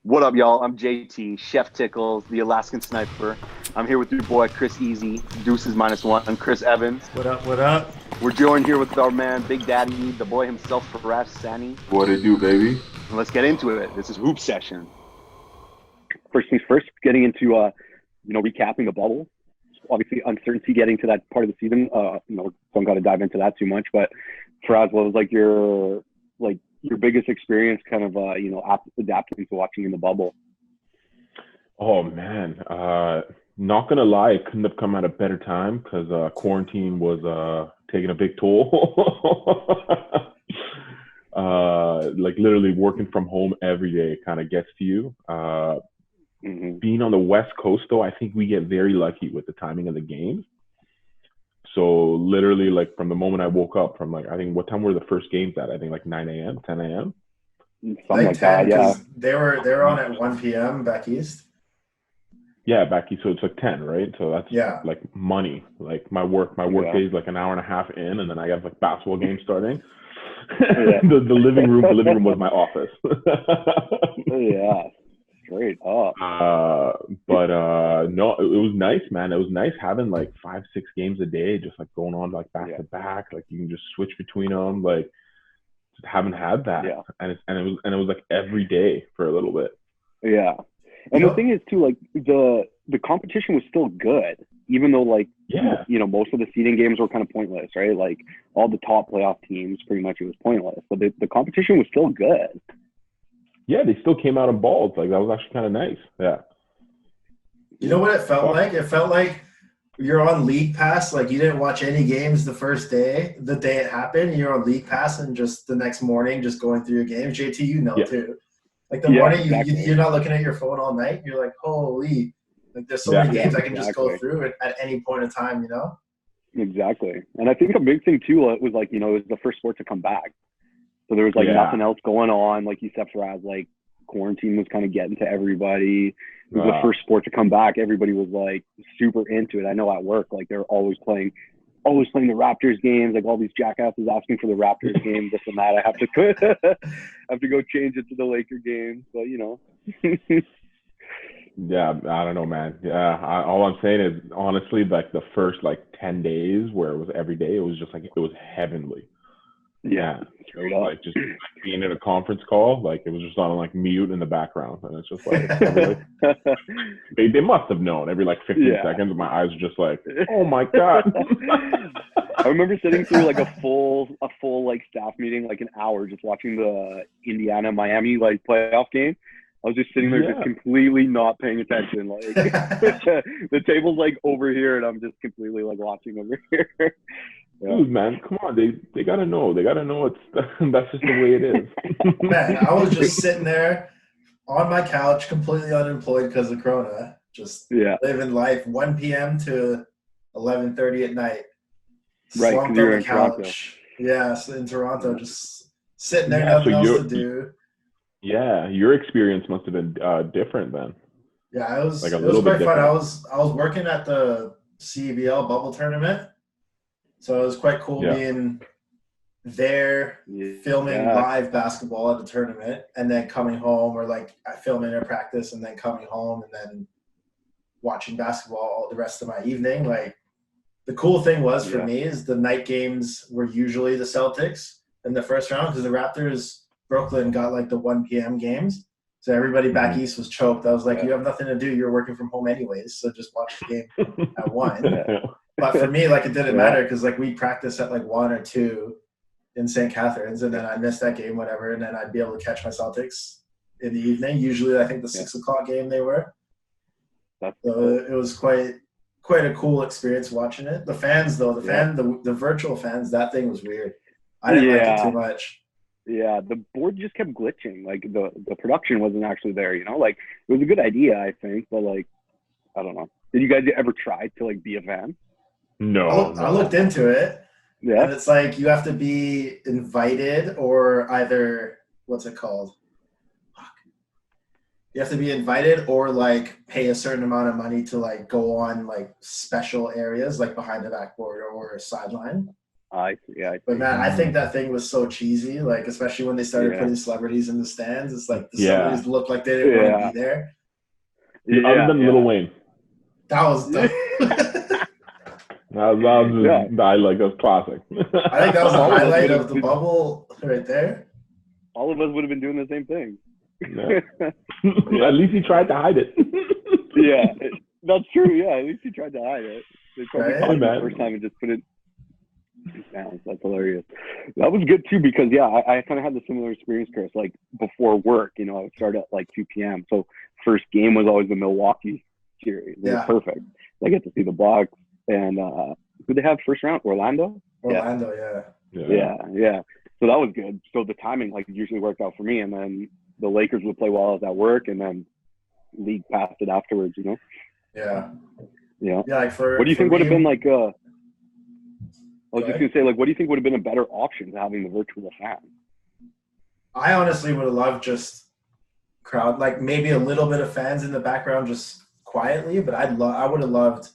What up, y'all? I'm JT, Chef Tickles, the Alaskan Sniper. I'm here with your boy Chris Easy, Deuces -1, Chris Evans. What up? What up? We're joined here with our man, Big Daddy, the boy himself, Faraz Sani. What it do, baby? And let's get into it. This is Hoop Sesh'n. First things first, getting into recapping the bubble. Obviously, uncertainty getting to that part of the season. Don't got to dive into that too much. But Faraz, what was your biggest experience kind of adapting to watching in the bubble? Oh man, not gonna lie, it couldn't have come at a better time because quarantine was taking a big toll. Like literally working from home every day kind of gets to you. Being on the West Coast though, I think we get very lucky with the timing of the games. So literally, like from the moment I woke up, from like I think what time were the first games at? I think like 9 a.m., 10 a.m. Something like 10, that, yeah. They were on at 1 p.m. back east. Yeah, back east, so it's like 10, right? So that's like money. Like my work day is like an hour and a half in, and then I got like basketball games starting. The living room was my office. Yeah. Straight up. But no, it was nice, man. It was nice having like 5-6 games a day, just like going on like back to back. Like you can just switch between them. Like just haven't had that, and it was like every day for a little bit. Yeah, and the thing is too, like the competition was still good, even though most of the seeding games were kind of pointless, right? Like all the top playoff teams, pretty much it was pointless, but the competition was still good. Yeah, they still came out in balls. Like that was actually kind of nice. Yeah. You know what it felt like? It felt like you're on League Pass. Like you didn't watch any games the first day, the day it happened. You're on League Pass, and just the next morning, just going through your games. JT, too. Like the morning, exactly. You're not looking at your phone all night. You're like, holy! Like there's so many games I can just go through at any point in time. You know. Exactly, and I think a big thing too was it was the first sport to come back. So there was nothing else going on, like you said, Faraz, like quarantine was kind of getting to everybody. It was the first sport to come back. Everybody was like super into it. I know at work, like they're always playing the Raptors games, like all these jackasses asking for the Raptors game, this and that. I have to go change it to the Laker games, but Yeah, I don't know, man. Yeah, all I'm saying is honestly, like the first 10 days where it was every day, it was just like it was heavenly. Yeah, straight up. Like just being in a conference call, like it was just on like mute in the background, and it's just like they must have known every 15 seconds. My eyes were just like, oh my god. I remember sitting through like a full staff meeting, like an hour, just watching the Indiana Miami playoff game. I was just sitting there, just completely not paying attention. Like the table's like over here, and I'm just completely watching over here. Dude, man, come on. They gotta know. They gotta know that's just the way it is. Man, I was just sitting there on my couch, completely unemployed because of Corona. Just living life 1 p.m. to 11:30 at night. Right, because you're in Toronto. Yeah, so in Toronto, just sitting there, nothing else to do. Yeah, your experience must have been different then. Yeah, it was quite fun. I was working at the CBL bubble tournament. So it was quite cool being there, filming live basketball at the tournament, and then coming home, or filming a practice and then coming home and then watching basketball the rest of my evening. Like the cool thing was for me is the night games were usually the Celtics in the first round because the Raptors, Brooklyn got the 1 p.m. games. So everybody back east was choked. I was like, you have nothing to do. You're working from home anyways, so just watch the game at 1. But for me, it didn't matter because we practiced at 1 or 2 in St. Catharines, and then I missed that game, whatever, and then I'd be able to catch my Celtics in the evening. Usually, I think the 6 o'clock game they were. So it was quite a cool experience watching it. The fans, though, the virtual fans, that thing was weird. I didn't like it too much. Yeah, the board just kept glitching. The production wasn't actually there. It was a good idea, I think, but I don't know. Did you guys ever try to be a fan? No, I looked into it. Yeah. And it's you have to be invited or either, what's it called? You have to be invited or pay a certain amount of money to go on special areas behind the backboard or a sideline. I see. Yeah, but man, I think that thing was so cheesy. Like, especially when they started putting celebrities in the stands, it's like the celebrities looked like they didn't want to be there. Other than Lil Wayne, that was dumb. that was classic. I think that was the highlight of the bubble right there. All of us would have been doing the same thing. Yeah. At least he tried to hide it. That's true. Yeah, at least he tried to hide it. They probably caught it the first time and just put it down. That's hilarious. That was good too because I kind of had the similar experience, Chris. Like before work, I would start at like 2 p.m. So first game was always the Milwaukee series. It was perfect. I get to see the Bucks and who they have first round? Orlando. Yeah. So that was good. So the timing usually worked out for me, and then the Lakers would play while I was at work, and then league passed it afterwards. Yeah. Like what do you think would have been like? I was just gonna say, like, what do you think would have been a better option to having the virtual fan? I honestly would have loved just crowd, like maybe a little bit of fans in the background, just quietly. But I would have loved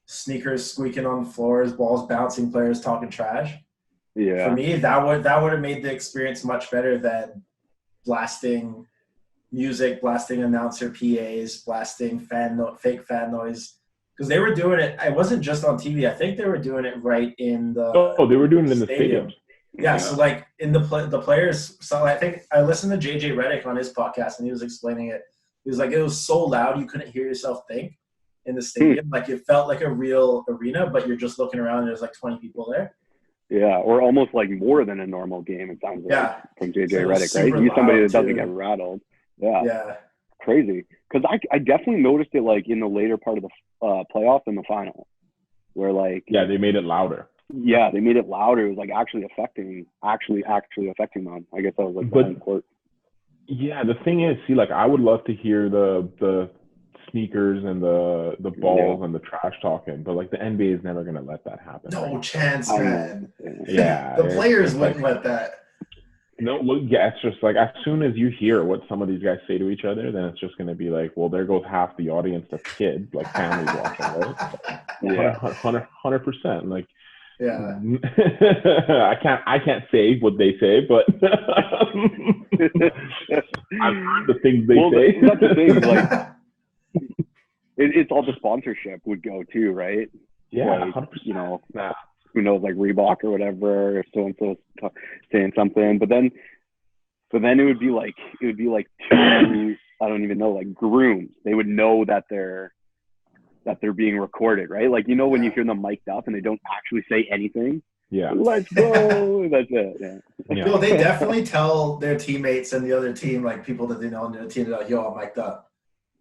sneakers squeaking on the floors, balls bouncing, players talking trash. Yeah. For me, that would have made the experience much better than blasting music, blasting announcer PAs, blasting fake fan noise. Because they were doing it. It wasn't just on TV. I think they were doing it right in the. They were doing it in the stadium. Yeah. So like in the players. So I think I listened to JJ Redick on his podcast, and he was explaining it. He was like, it was so loud you couldn't hear yourself think in the stadium. Like it felt like a real arena, but you're just looking around and there's like 20 people there. Yeah, or almost like more than a normal game. It sounds like from JJ Redick, right? He's somebody that doesn't get rattled. Yeah. Crazy. Because I definitely noticed it like in the later part of the playoffs and the final, where like they made it louder. Yeah, they made it louder. It was like actually affecting them. I guess that was like the court. Yeah, the thing is, I would love to hear the sneakers and the balls and the trash talking, but like the NBA is never gonna let that happen. No chance, man. Yeah, the players wouldn't let that. No, it's just like as soon as you hear what some of these guys say to each other, then it's just going to be like, well, there goes half the audience that's kids, like families watching, right? 100%. Like, I can't say what they say, but I've heard the things they say. That's the thing, like, it's all the sponsorship would go too, right? Yeah, like, 100%. Who knows, like Reebok or whatever, or so and so saying something, but then it would be like two, I don't even know, like grooms. They would know that they're being recorded, right? Like when you hear them mic'd up and they don't actually say anything. Yeah. Let's go. That's it. Yeah. Well, they definitely tell their teammates and the other team, like people that they know on their team, they're like, "Yo, I'm mic'd up."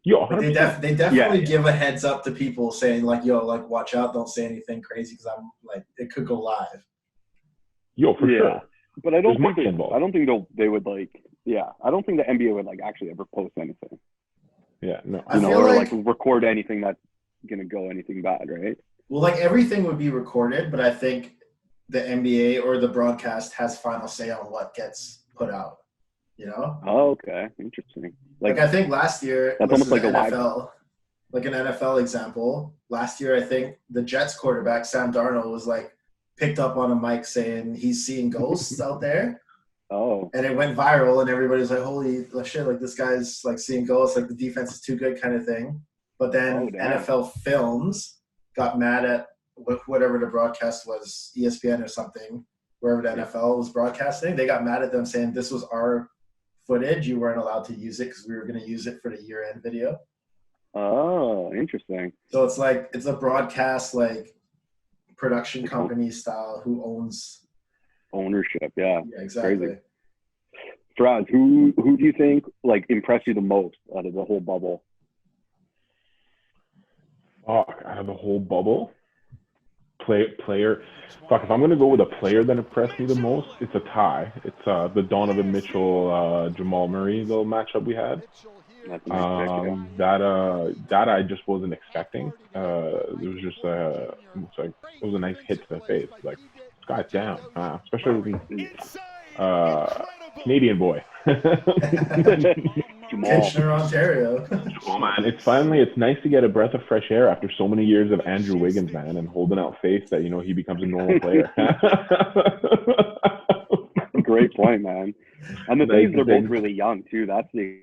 Like they definitely give a heads up to people saying like, yo, like watch out, don't say anything crazy because I'm like it could go live. For sure. But I don't think they would like I don't think the NBA would like actually ever post anything. Yeah, no. Or like record anything that's gonna go anything bad, right? Well, like everything would be recorded, but I think the NBA or the broadcast has final say on what gets put out. Oh, okay. Interesting. Like I think last year, that's almost like a NFL, like an NFL example. Last year, I think the Jets quarterback, Sam Darnold, was like picked up on a mic saying he's seeing ghosts out there. Oh. And it went viral and everybody's like, holy shit, like this guy's like seeing ghosts, like the defense is too good kind of thing. But then NFL Films got mad at whatever the broadcast was, ESPN or something, wherever the NFL was broadcasting. They got mad at them saying this was our footage, you weren't allowed to use it because we were going to use it for the year-end video. Oh, interesting. So it's like it's a broadcast like production company style who owns ownership. Yeah, exactly. Crazy. Faraz, who do you think like impressed you the most out of the whole bubble? Out of the whole bubble, player. Fuck, if I'm gonna go with a player that impressed me the most, it's a tie. It's the Donovan Mitchell, Jamal Murray little matchup we had. That I just wasn't expecting. It was just it was a nice hit to the face. Like, this guy's down, especially with Canadian boy. Kitchener, Ontario. Oh man, it's nice to get a breath of fresh air after so many years of Andrew Wiggins, man, and holding out faith that he becomes a normal player. Great point, man. And the thing is, they're both really young too. That's the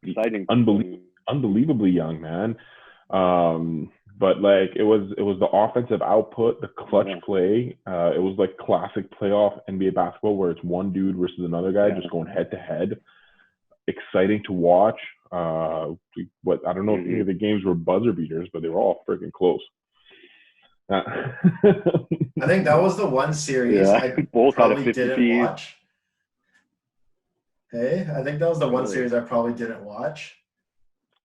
exciting. Unbelievably young, man. But like it was the offensive output, the clutch play. It was like classic playoff NBA basketball where it's one dude versus another guy just going head to head. Exciting to watch. I don't know if any of the games were buzzer beaters, but they were all freaking close. I think that was the one series I both probably didn't watch. Hey, I think that was the one series I probably didn't watch.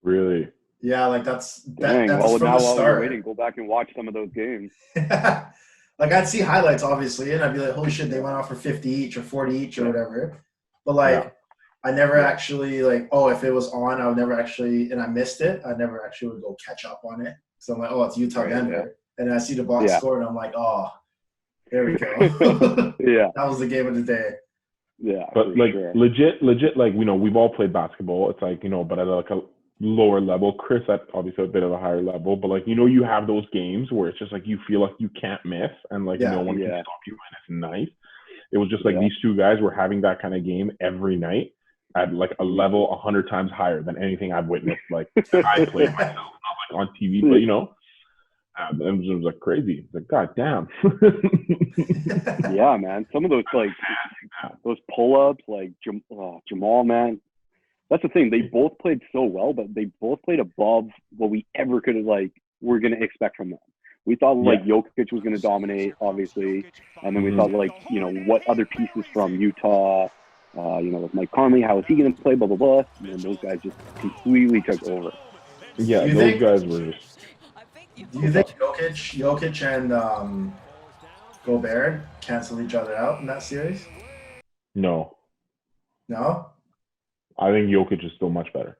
Really? Yeah, like that's well, from now the start. While we're waiting, go back and watch some of those games. Like I'd see highlights, obviously, and I'd be like, "Holy shit, they went off for 50 each or 40 each or whatever." But like, I never actually like, if it was on, I would never actually, and I missed it. I never actually would go catch up on it. So I'm like, "Oh, it's Utah Denver," and then I see the box score, and I'm like, "Oh, there we go." That was the game of the day. Yeah, but like legit, like we've all played basketball. It's like but at like a lower level. Chris at obviously a bit of a higher level, but like you have those games where it's just like you feel like you can't miss, and like no one can stop you, and it's nice. It was just like these two guys were having that kind of game every night at like a level 100 times higher than anything I've witnessed. Like I played myself, not like on TV, but it was like crazy. It's like, God damn. Yeah, man. Some of those like those pull-ups, like Jamal, man. That's the thing. They both played so well, but they both played above what we ever could have we're gonna expect from them. We thought like Jokic was gonna dominate, obviously, and then we thought like what other pieces from Utah, with Mike Conley, how is he gonna play, blah blah blah, and those guys just completely took over. Yeah, those guys were just. Do you think Jokic and Gobert cancel each other out in that series? No. No? I think Jokic is still much better.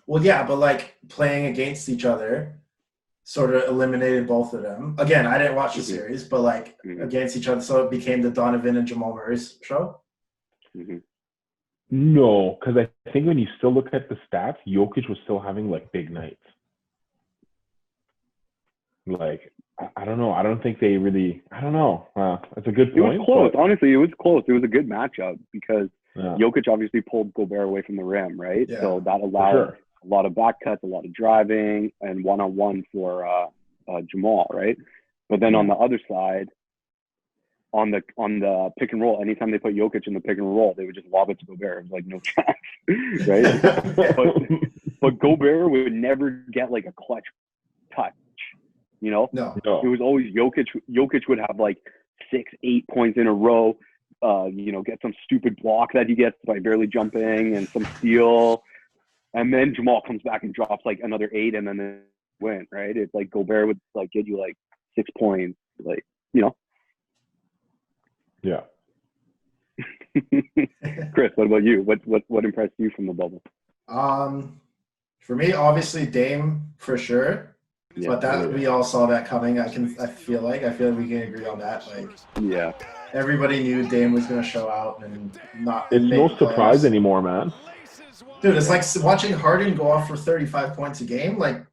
Well, yeah, but like playing against each other sort of eliminated both of them. Again, I didn't watch the series, but like against each other, so it became the Donovan and Jamal Murray's show? No, because I think when you still look at the stats, Jokic was still having like big nights. Like, I don't know. I don't think they really. I don't know. That's a good point. It was close. Honestly, it was close. It was a good matchup because Jokic obviously pulled Gobert away from the rim, right? Yeah. So that allowed a lot of back cuts, a lot of driving, and one-on-one for Jamal, right? But then on the other side, on the pick and roll, anytime they put Jokic in the pick and roll, they would just lob it to Gobert. It was like no chance, right? but Gobert would never get like a clutch touch. No. It was always Jokic. Jokic would have like 6-8 points in a row. Get some stupid block that he gets by barely jumping and some steal, and then Jamal comes back and drops like another 8, and then they win. Right? It's like Gobert would like get you like 6 points, like Yeah. Chris, what about you? What impressed you from the bubble? For me, obviously Dame for sure. But we all saw that coming. I feel like we can agree on that. Like, everybody knew Dame was going to show out and not. It's no surprise anymore, man. Dude, it's like watching Harden go off for 35 points a game. Like,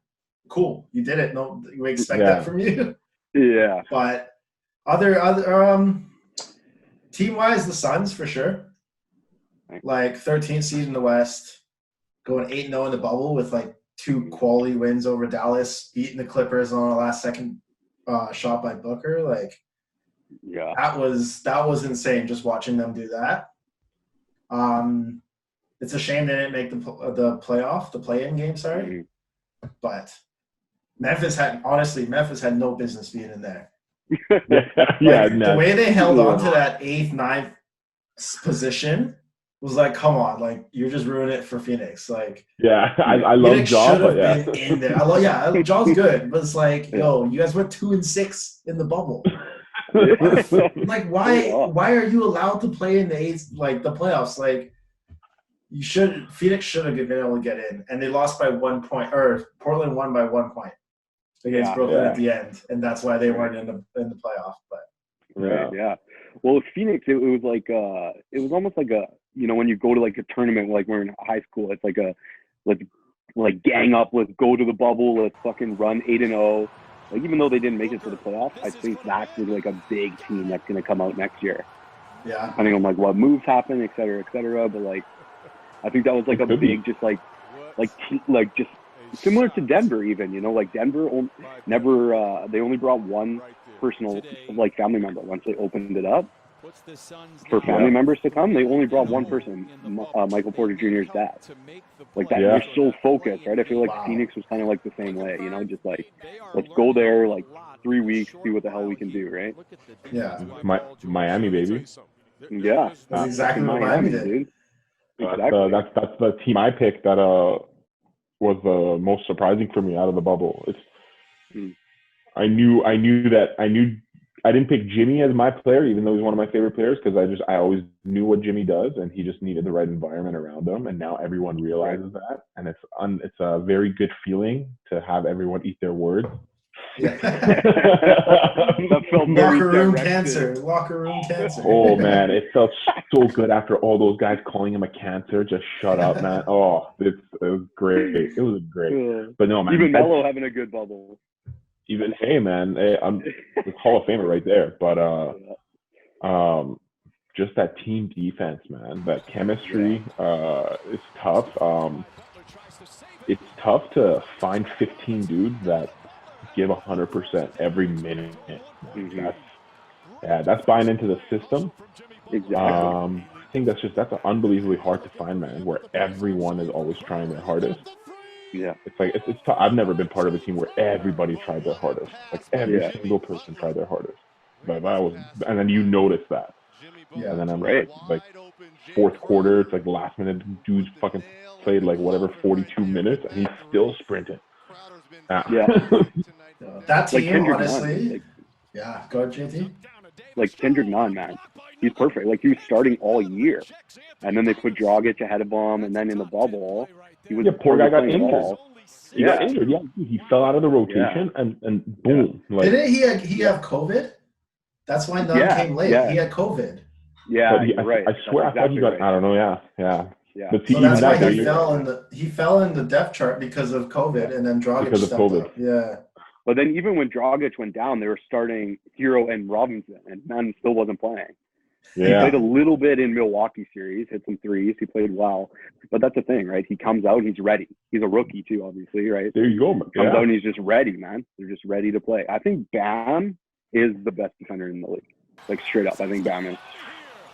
cool, you did it. No, we expect that from you. Yeah. But other team-wise, the Suns for sure. Like 13th seed in the West, going 8-0 in the bubble with like 2 quality wins over Dallas, beating the Clippers on a last-second shot by Booker. Like, that was insane just watching them do that. It's a shame they didn't make the play-in game. Sorry, but Memphis had no business being in there. The way they held on to that 8th, 9th position was like, come on, like you're just ruining it for Phoenix. Like, I love Ja, but been in there. Ja's good, but it's like, yo, you guys went 2-6 in the bubble. Like, why are you allowed to play in the 8th, like the playoffs? Like, Phoenix should have been able to get in, and they lost by 1 point, or Portland won by 1 point against Brooklyn at the end, and that's why they weren't in the playoff. But Well, with Phoenix, it was like it was almost like you know, when you go to like a tournament, like we're in high school, it's like like gang up, let's go to the bubble, let's fucking run 8-0. Like, even though they didn't make it to the playoffs, I think that's like a big team that's going to come out next year. Yeah. Depending on like what moves happen, et cetera, et cetera. But like, I think that was like a big, just like just similar to Denver, even, you know, like Denver never, they only brought one personal, like, family member once they opened it up. For family members to come, they only brought one person, Michael Porter Jr.'s dad. Like that, they're so focused, right? I feel like Phoenix was kind of like the same way, you know, just like, let's go there, like 3 weeks, see what the hell we can do, right? Yeah. Miami, baby. Yeah, that's exactly what Miami did. Dude. Exactly. That's the team I picked that was the most surprising for me out of the bubble. I didn't pick Jimmy as my player, even though he's one of my favorite players, because I always knew what Jimmy does, and he just needed the right environment around him. And now everyone realizes that, and it's a very good feeling to have everyone eat their words. Yeah. That felt very Locker room cancer. Oh man, it felt so good after all those guys calling him a cancer. Just shut up, man. Oh, it was great. It was great. But no, man. Even Melo having a good bubble. Even, hey man, I'm Hall of Famer right there. But just that team defense, man. That chemistry is tough. It's tough to find 15 dudes that give 100% every minute. That's buying into the system. Exactly. I think that's unbelievably hard to find, man, where everyone is always trying their hardest. Yeah, it's like it's tough. I've never been part of a team where everybody tried their hardest. Like every single person tried their hardest. But and then you notice that. Yeah. And then I'm like fourth quarter, it's like last minute, dudes fucking played like whatever 42 minutes, and he's still sprinting. Yeah. That team, like honestly. Go ahead, JT. Like Kendrick Nunn, man, he's perfect. Like, he was starting all year, and then they put Dragic ahead of him, and then in the bubble, he was poor guy got injured. He got injured. Yeah, he fell out of the rotation, and boom. Yeah. Like, didn't he have COVID? That's why Nunn came late. He had COVID. Yeah, right. I swear, I thought he got. Right. I don't know. Yeah. But so that's why he fell in the depth chart because of COVID, and then Dragic stepped up. Yeah. But then even when Dragic went down, they were starting Hero and Robinson, and Nunn still wasn't playing. Yeah. He played a little bit in Milwaukee series, hit some threes. He played well. But that's the thing, right? He comes out, he's ready. He's a rookie too, obviously, right? There you go, man. Comes out and he's just ready, man. They're just ready to play. I think Bam is the best defender in the league. Like, straight up, I think Bam is.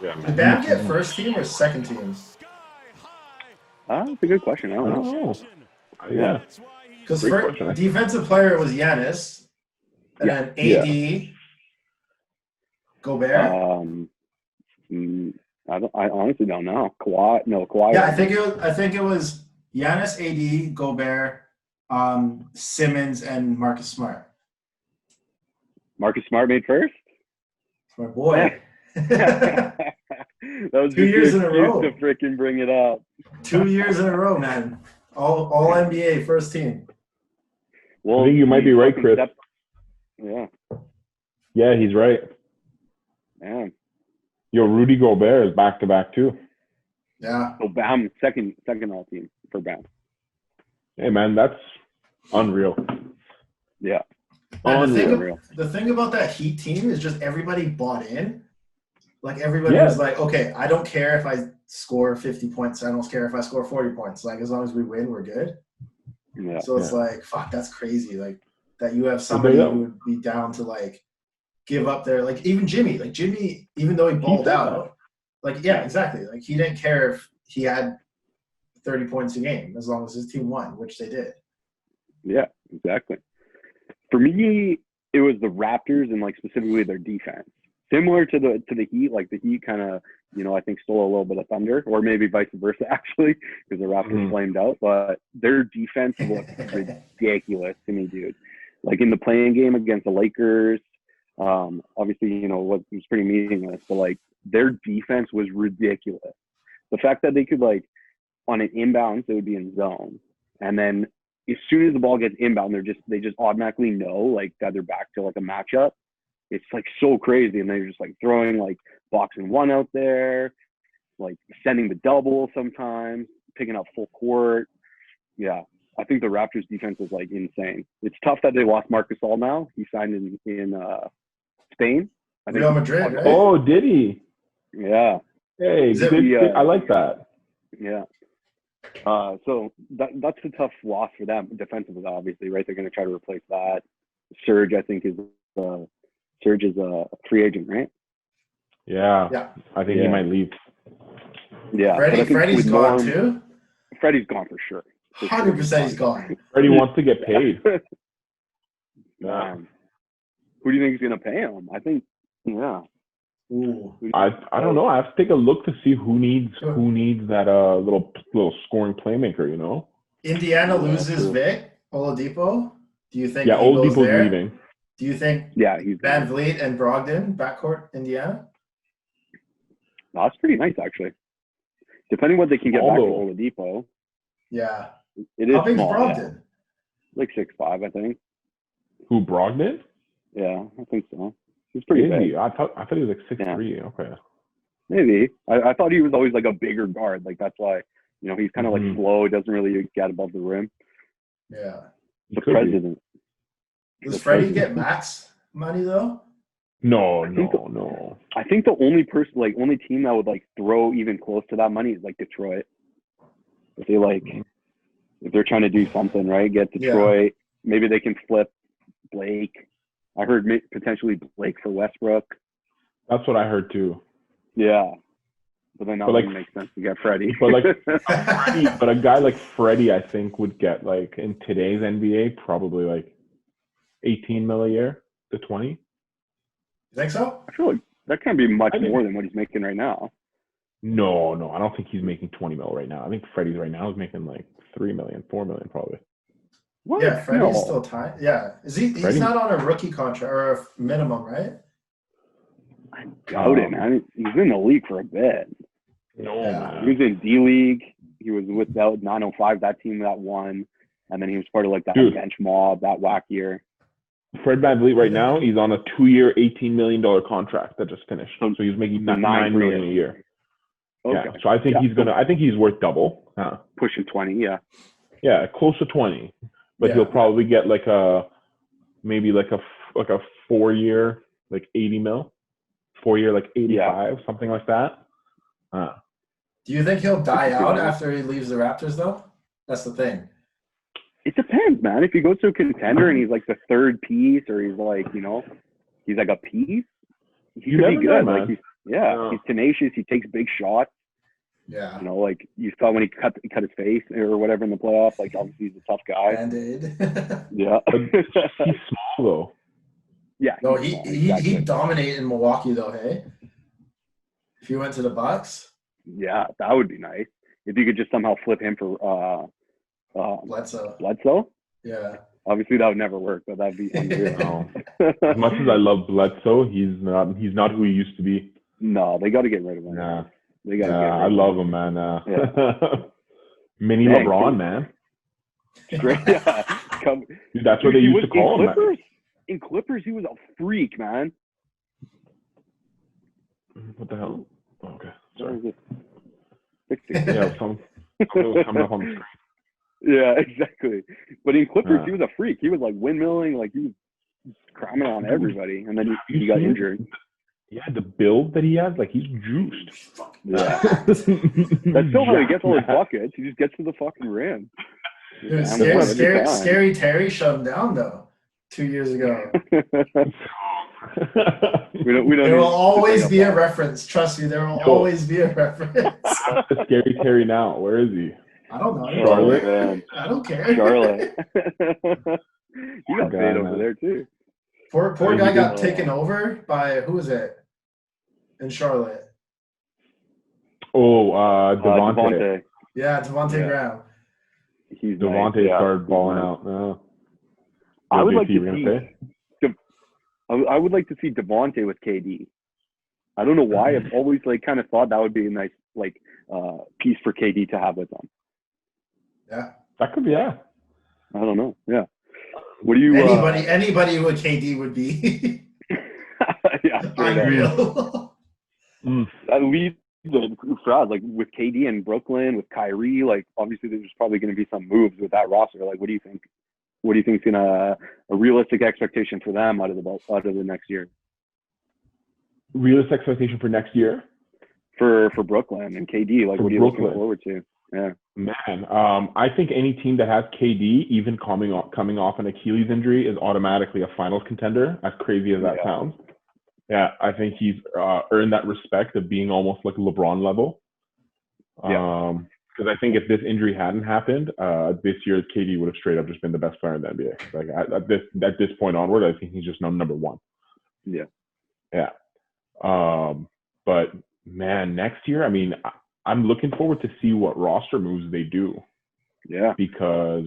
Yeah, man. Did Bam get first team or second team? That's a good question. I don't know. Yeah. Because defensive player was Giannis, and then AD, Gobert. I honestly don't know. Kawhi. Yeah, I think it was Giannis, AD, Gobert, Simmons, and Marcus Smart. Marcus Smart made first? My boy. That was 2 years in a row to freaking bring it up. 2 years in a row, man. All NBA first team. Well, I think you might be right, Chris. Yeah, he's right. Man. Yo, Rudy Gobert is back-to-back too. Yeah. So Bam, second all team for Bam. Hey man, that's unreal. Yeah. Unreal. The thing about that Heat team is just everybody bought in. Like, everybody was like, okay, I don't care if I score 50 points. I don't care if I score 40 points. Like, as long as we win, we're good. Yeah. So it's like, fuck, that's crazy. Like, that you have somebody who would be down to, like, give up their, like, even Jimmy. Like, Jimmy, even though he balled out, like, yeah, exactly. Like, he didn't care if he had 30 points a game as long as his team won, which they did. Yeah, exactly. For me, it was the Raptors and, like, specifically their defense. Similar to the Heat, like the Heat kind of, you know, I think stole a little bit of thunder, or maybe vice versa, actually, because the Raptors flamed out. But their defense looked ridiculous to me, dude. Like, in the playing game against the Lakers, obviously, you know, it was pretty meaningless, but, like, their defense was ridiculous. The fact that they could, like, on an inbound, they would be in zone, and then as soon as the ball gets inbound, they just automatically know, like, that they're back to, like, a matchup. It's, like, so crazy, and they're just, like, throwing, like, box and one out there. like sending the double sometimes, picking up full court. Yeah, I think the Raptors defense is like insane. It's tough that they lost Marc Gasol now. He signed in Spain. I think Real Madrid, right? Oh, did he? Yeah. Hey, good. I like that. Yeah. So that's a tough loss for them defensively, obviously, right? They're going to try to replace that. Serge, I think, is a free agent, right? Yeah. I think he might leave. Yeah. Freddie's gone too? Freddie's gone for sure. 100% he's gone. Freddie wants to get paid. Who do you think is going to pay him? I think, yeah. Ooh. I don't know. I have to take a look to see who needs that little scoring playmaker. You know. Indiana loses Vic Oladipo. Do you think? Yeah, Oladipo's leaving. Do you think? Yeah, he's Van Vliet and Brogdon backcourt Indiana. That's pretty nice, actually. Depending what they can get back to Oladipo. Yeah. It is How big's small, Brogdon? Yeah. Like 6'5", I think. Who, Brogdon? Yeah, I think so. He's pretty big. I thought he was like 6'3". Okay. Maybe. I thought he was always like a bigger guard. Like that's why, he's kind of like slow. Doesn't really get above the rim. Yeah. The president. Does Freddie get max money though? No. I think the only team that would like throw even close to that money is like Detroit. If they're trying to do something, right? Get Detroit. Yeah. Maybe they can flip Blake. I heard potentially Blake for Westbrook. That's what I heard too. Yeah. But then that wouldn't make sense to get Freddie. But a guy like Freddie, I think, would get like in today's NBA probably like 18 mil a year to 20. You think so? I feel like that can't be much more than what he's making right now. No, I don't think he's making 20 mil right now. I think Freddie's right now is making like 3 million, 4 million probably. What? Yeah, Freddie's still tied. Yeah. He's not on a rookie contract or a minimum, right? I doubt it, man. He's in the league for a bit. No, man. He was in D-League. He was with that 905, that team that won. And then he was part of like that bench mob, that whack year. Fred VanVleet right now, he's on a 2-year, $18 million contract that just finished. So he's making $9 million a year. Okay. Yeah. So I think he's worth double. Pushing 20, yeah. Yeah, close to 20. But he'll probably get like maybe like a 4-year, like 80 mil. 4-year, like 85, something like that. Do you think he'll die out after he leaves the Raptors, though? That's the thing. It depends, man. If he goes to a contender and he's like the third piece, or he's like, he's like a piece, he could be good. Like he's tenacious. He takes big shots. Yeah. Like you saw when he cut his face or whatever in the playoffs. Like obviously he's a tough guy. Band-Aid. Yeah. He's small though. Yeah. No, he'd dominate in Milwaukee though, hey? If he went to the Bucks? Yeah, that would be nice. If you could just somehow flip him for Bledsoe? Yeah. Obviously that would never work, but that'd be unreal. As much as I love Bledsoe, he's not who he used to be. No, they gotta get rid of him. Yeah. They gotta get rid of him. I love him, man. Mini LeBron, man. Great. Yeah. Dude, that's what they used to call him. In Clippers, he was a freak, man. What the hell? Oh, okay, sorry. Something was coming up on the screen. Yeah, exactly. But in Clippers, he was a freak. He was like windmilling, like he was cramming on everybody, and then he got injured. Yeah, the build that he has, like he's juiced. Yeah. That's still how he gets all his buckets. He just gets to the fucking rim. Dude, Scary Terry shut him down though 2 years ago. There will always be a reference. Trust me, there will always be a reference. Scary Terry now. Where is he? I don't know. Charlotte? I don't care. Charlotte. You got paid over there too. Poor guy got taken over by, who was it? In Charlotte. Oh, Devontae. Yeah, Devontae Graham. Devontae started balling out. No. I would like to see Devontae with KD. I don't know why. I've always kind of thought that would be a nice piece for KD to have with them. Yeah, that could be. Yeah, I don't know. Yeah. What do you? Anybody with KD would be unreal. That leads Faraz, like with KD and Brooklyn, with Kyrie, like obviously there's probably going to be some moves with that roster. Like, what do you think? What do you think is a realistic expectation for them out of the next year? Realistic expectation for next year? For Brooklyn and KD, like, what are you looking forward to? Yeah, man. I think any team that has KD, even coming off an Achilles injury, is automatically a finals contender. As crazy as that sounds. Yeah, I think he's earned that respect of being almost like LeBron level. Because I think if this injury hadn't happened, this year KD would have straight up just been the best player in the NBA. Like at this point onward, I think he's just number one. Yeah. Yeah. But man, next year, I mean, I'm looking forward to see what roster moves they do. Yeah. Because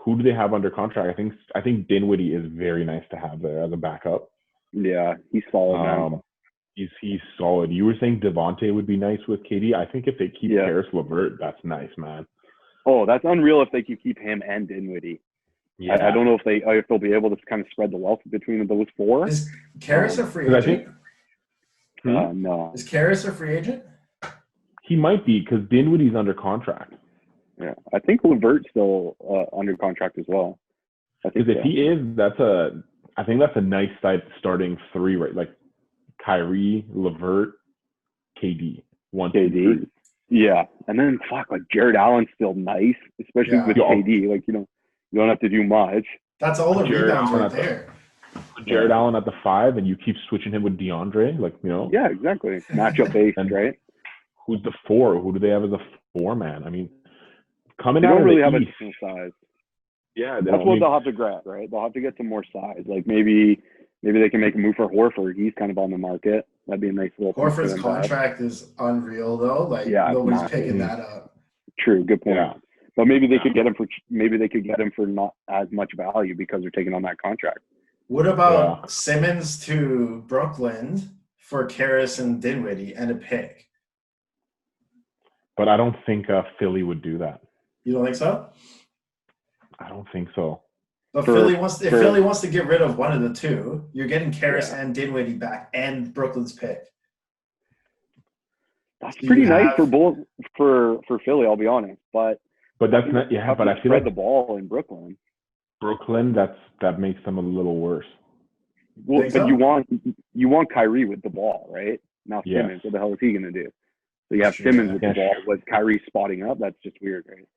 who do they have under contract? I think Dinwiddie is very nice to have there as a backup. Yeah, he's solid, man. He's solid. You were saying Devontae would be nice with KD. I think if they keep Karis LeVert, that's nice, man. Oh, that's unreal if they could keep him and Dinwiddie. Yeah. I don't know if they'll be able to kind of spread the wealth between those four. Is Karis a free agent? No. Is Karis a free agent? He might be because Dinwiddie's under contract. Yeah, I think LeVert's still under contract as well. Because if he is, I think that's a nice starting three, right? Like Kyrie, LeVert, KD. KD. Yeah. And then like Jared Allen's still nice, especially with KD. Like, you don't have to do much. That's all the rebounds right there. Jared Allen at the 5 and you keep switching him with DeAndre, like, Yeah, exactly. Matchup based, right? Who's the 4? Who do they have as a 4 man? I mean, coming out of the East. They don't really have a decent size. Yeah, that's what they'll have to grab, right? They'll have to get some more size. Like maybe they can make a move for Horford. He's kind of on the market. That'd be a nice little. Horford's contract is unreal, though. Like nobody's picking that up. True, good point. Yeah. But maybe they could get him for not as much value because they're taking on that contract. What about Simmons to Brooklyn for Karis and Dinwiddie and a pick? But I don't think Philly would do that. You don't think so? I don't think so. But Philly wants to get rid of one of the two, you're getting Karis and Dinwiddie back and Brooklyn's pick. That's pretty nice for both for Philly, I'll be honest. But that's not but I feel like the ball in Brooklyn. That makes them a little worse. Well, but you want Kyrie with the ball, right? Now Simmons, what the hell is he gonna do? So you have Simmons with the ball, with Kyrie spotting up. That's just weird, right?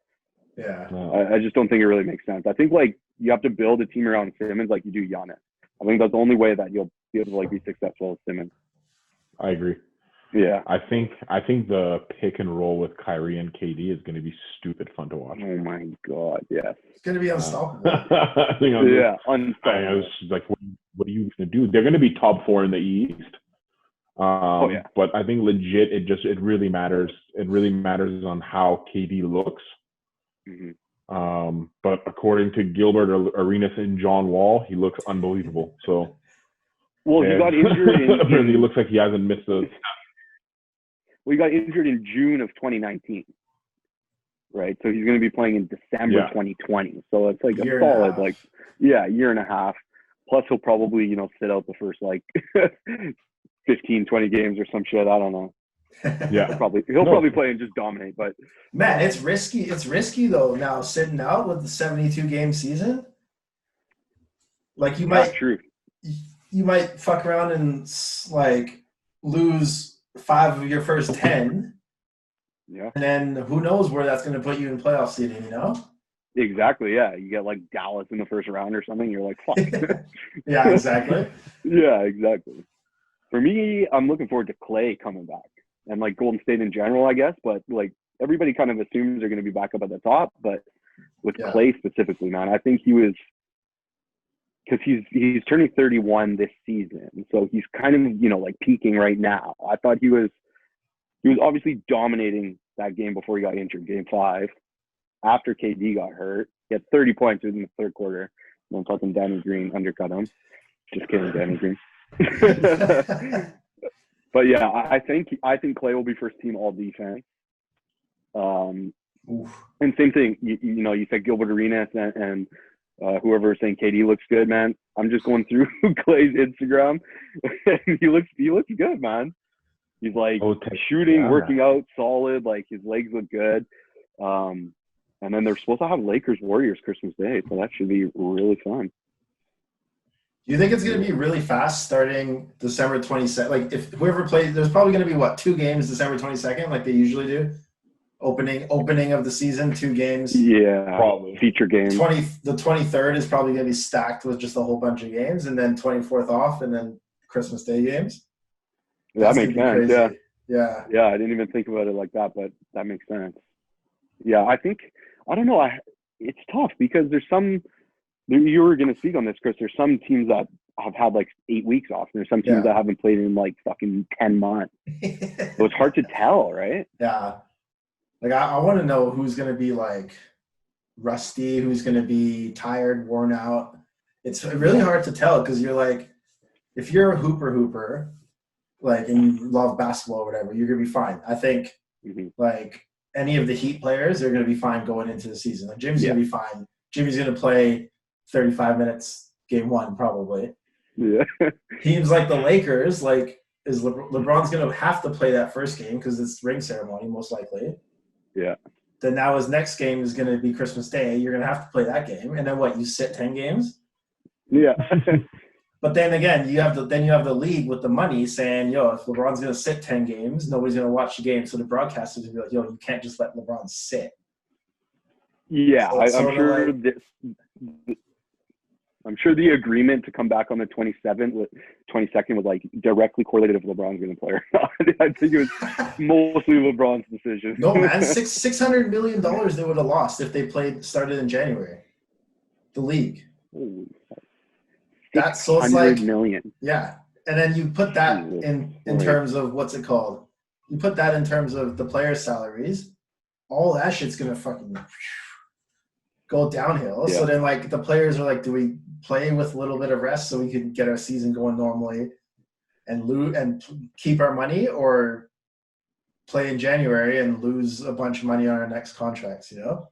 Yeah. I just don't think it really makes sense. I think like you have to build a team around Simmons like you do Giannis. I think that's the only way that you'll be able to like be successful with Simmons. I agree. Yeah. I think the pick and roll with Kyrie and KD is going to be stupid fun to watch. Oh my God, yes. It's going to be unstoppable. Unstoppable. I was like, what are you going to do? They're going to be top 4 in the East. But I think legit, it really matters. It really matters on how KD looks. Mm-hmm. But according to Gilbert Arenas and John Wall, he looks unbelievable. So, he got injured. Apparently, it looks like he hasn't missed a. Well, he got injured in June of 2019, right? So he's going to be playing in December 2020. So it's like a solid, year and a half. Plus, he'll probably sit out the first 15, 20 games or some shit. I don't know. Yeah, he'll probably play and just dominate. But man, it's risky. It's risky though. Now sitting out with the 72-game season, like you might fuck around and lose 5 of your first 10. Yeah, and then who knows where that's going to put you in playoff seeding? Exactly. Yeah, you get Dallas in the first round or something. You're like, fuck. Yeah, exactly. Yeah, exactly. For me, I'm looking forward to Clay coming back. And Golden State in general, I guess, but everybody kind of assumes they're going to be back up at the top. But with Clay specifically, man, I think he was, because he's turning 31 this season, so he's kind of peaking right now. I thought he was obviously dominating that game before he got injured, Game 5. After KD got hurt, he had 30 points in the third quarter. No fucking Danny Green undercut him. Just kidding, Danny Green. But yeah, I think Clay will be first team all defense. And same thing, you said Gilbert Arenas and whoever is saying KD looks good, man. I'm just going through Clay's Instagram. He looks good, man. He's like shooting, working out, solid. Like his legs look good. And then they're supposed to have Lakers Warriors Christmas Day, so that should be really fun. Do you think it's going to be really fast starting December 22nd? Like, if whoever plays, there's probably going to be, 2 games December 22nd, like they usually do? Opening of the season, 2 games. Yeah, probably. Feature games. The 23rd is probably going to be stacked with just a whole bunch of games, and then 24th off, and then Christmas Day games. That makes sense, yeah. Yeah. Yeah, I didn't even think about it like that, but that makes sense. Yeah, I don't know. It's tough because there's some – you were going to speak on this, Chris. There's some teams that have had like 8 weeks off. And there's some teams that haven't played in like fucking 10 months. So it's hard to tell, right? Yeah. Like I want to know who's going to be like rusty, who's going to be tired, worn out. It's really hard to tell because you're like, if you're a hooper, like, and you love basketball or whatever, you're going to be fine. I think like any of the Heat players, they're going to be fine going into the season. Like Jimmy's going to be fine. Jimmy's going to play 35 minutes game 1 probably. Yeah. Teams like the Lakers, like is LeBron's going to have to play that first game because it's ring ceremony most likely. Yeah. Then now his next game is going to be Christmas Day. You're going to have to play that game, and then what? You sit 10 games. Yeah. But then again, you have the league with the money saying, yo, if LeBron's going to sit 10 games, nobody's going to watch the game. So the broadcasters will be like, yo, you can't just let LeBron sit. Yeah, so I'm sure the agreement to come back on the 22nd was like directly correlated if LeBron's going to play or not. I think it was mostly LeBron's decision. No, man, $600 million they would have lost if they started in January. The league. That's so it's like million. Yeah, and then you put that in terms of what's it called? You put that in terms of the players' salaries. All that shit's gonna fucking go downhill. Yeah. So then, like, the players are like, do we play with a little bit of rest so we can get our season going normally and keep our money, or play in January and lose a bunch of money on our next contracts, you know?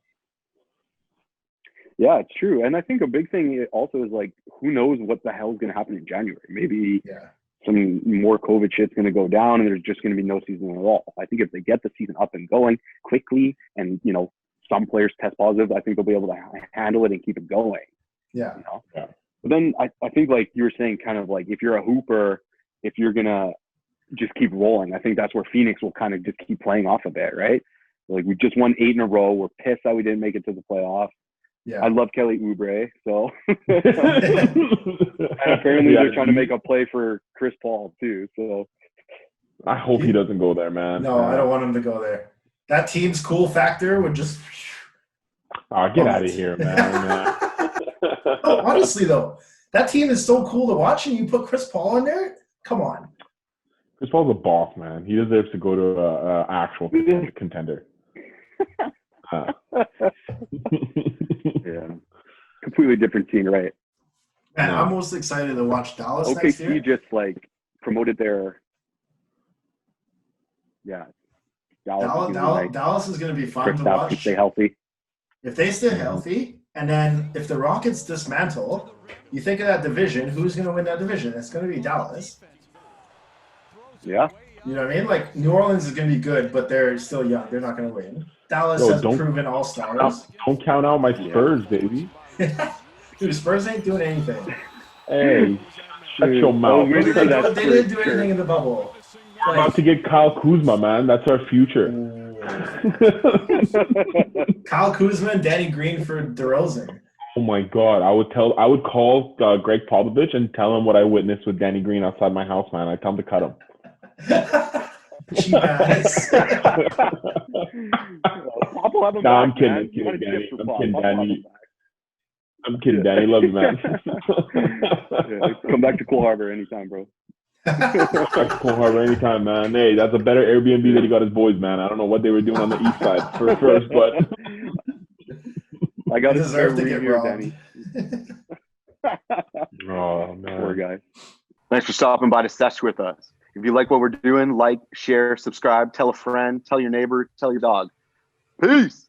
Yeah, it's true. And I think a big thing also is, like, who knows what the hell is going to happen in January. Maybe some more COVID shit's going to go down and there's just going to be no season at all. I think if they get the season up and going quickly and, you know, some players test positive, I think they'll be able to handle it and keep it going. Yeah. You know? Yeah. But then I think, like you were saying, kind of like if you're a hooper, if you're going to just keep rolling, I think that's where Phoenix will kind of just keep playing off of it, right? Like, we just won 8 in a row. We're pissed that we didn't make it to the playoffs. Yeah. I love Kelly Oubre, so. And apparently they're trying to make a play for Chris Paul, too, so. I hope he doesn't go there, man. No, I don't want him to go there. That team's cool factor would just. Oh, get out of here, man. No, honestly, though, that team is so cool to watch, and you put Chris Paul in there? Come on. Chris Paul's a boss, man. He deserves to go to an actual contender. Yeah. Completely different team, right? Man, I'm most excited to watch Dallas next year. OKC just, like, promoted their. Yeah. Dallas is going to be fun to watch. Stay healthy. If they stay healthy, and then if the Rockets dismantle, you think of that division, who's going to win that division? It's going to be Dallas. Yeah. You know what I mean? Like, New Orleans is going to be good, but they're still young. They're not going to win. Dallas has proven all-stars. Don't count out my Spurs, baby. Dude, Spurs ain't doing anything. Hey, shut your mouth. They didn't do anything in the bubble. We're about to get Kyle Kuzma, man. That's our future. Kyle Kuzma and Danny Green for DeRozan. Oh my God! I would call Greg Popovich and tell him what I witnessed with Danny Green outside my house, man. I'd tell him to cut him. Cheap ass. I'm kidding, Danny. I'm kidding, Danny. Love you, man. Come back to Coal Harbor anytime, bro. Coal Harbor anytime, man. Hey, that's a better Airbnb that he got his boys, man. I don't know what they were doing on the east side first, but I got to deserve to get robbed, Danny. Oh man, poor guy. Thanks for stopping by to sesh with us. If you like what we're doing, like, share, subscribe, tell a friend, tell your neighbor, tell your dog. Peace.